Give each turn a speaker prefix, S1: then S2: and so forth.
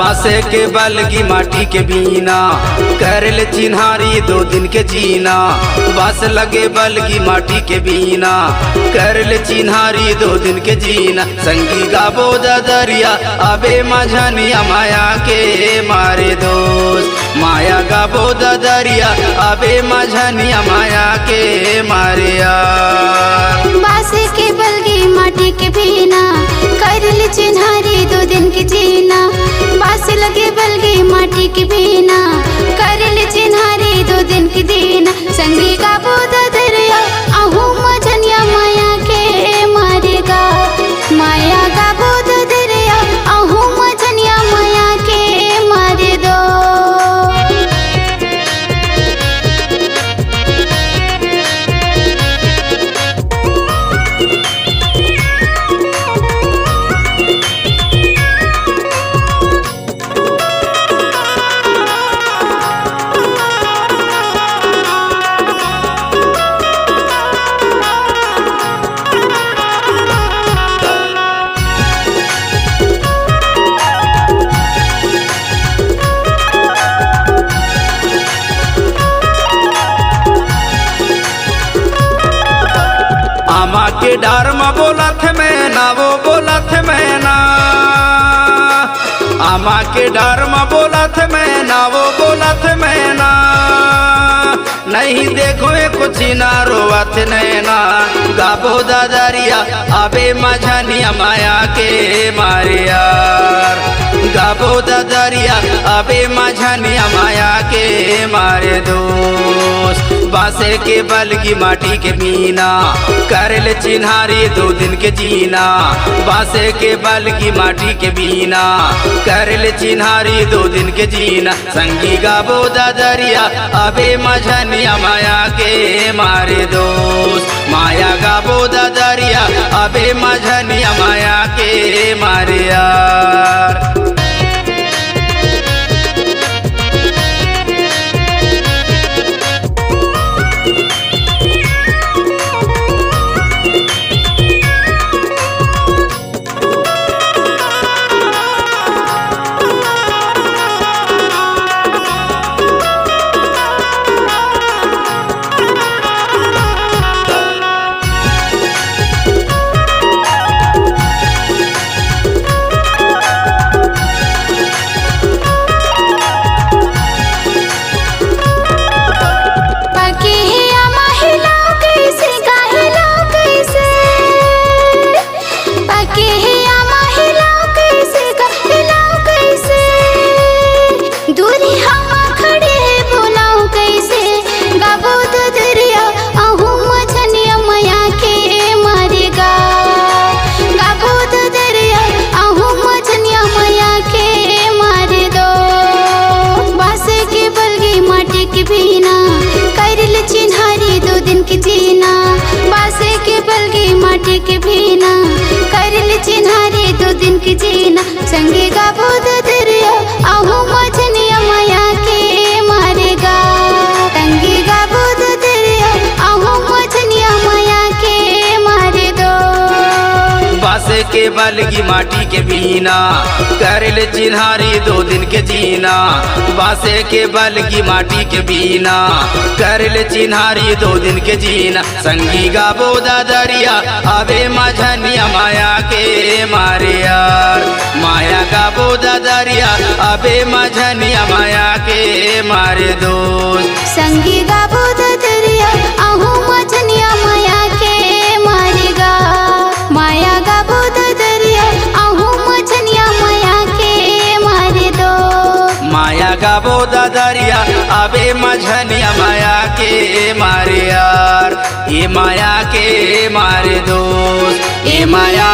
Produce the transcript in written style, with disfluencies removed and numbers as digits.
S1: बासे के बलगी माटी के बीना करल चिन्हारी 2 दिन के जीना। बास लगे बलगी माटी के बीना करल चिन्हारी 2 दिन के जीना। संगी गाबो दरिया अबे मझनिया माया के मारे दोस्त। माया गाबो दरिया अबे मझनिया माया के मारे यार।
S2: बासे के बलगी माटी के बीना करल चिन्हारी 2 दिन के जीना। बास लगे बलगी माटी के बीना करल चिन्हारी 2 दिन के जीना। संगी गाबो दरिया आहू मझनिया माया के मारेगा। माया गाबो दरिया आहू मझनिया माया के मारे दो।
S1: आमा के डार में बोलत में ना वो बोलत में ना। आमा के डार में बोलत में ना वो बोलत में ना। नहीं देखो कुछ ना रोवत नैना। गाबो दरिया अबे मझनिया माया के मारे यार। गाबो दरिया अबे मझनिया माया के मारे दोस्त। बासे के बलगी माटी के बीना करल चिन्हारी 2 दिन के जीना। बासे के बलगी माटी के बीना करल चिन्हारी 2 दिन के जीना। संगी गाबो दरिया अबे मझनिया माया के मारे दोस्त। माया गाबो दरिया अबे मझनिया माया के मारे यार। बीना करल चिन्हारी 2 दिन के जीना। बासे के बलगी माटी के बीना करल चिन्हारी 2 दिन के जीना। संगे गाबो दरिया आहू मझनिया माया के मारेगा। संगे गाबो दरिया आहू मझनिया माया के मारे दो। बासे के बलगी माटी के बीना करल चिन्हारी 2 दिन के जीना। बासे के बलगी माटी के बीना करल चिन्हारी 2 दिन के जीना। संगी गाबो दरिया अबे मझनिया माया के मारे यार। माया गाबो दरिया अबे मझनिया माया के मारे दोस्त।
S2: संगी गाबो दरिया आहू मझनिया माया के मारेगा। माया गाबो दरिया आहू मझनिया माया के मारे दो।
S1: माया गाबो दरिया अबे मझनिया माया के मारे यार। ये माया के मारे दोस्त। ये माया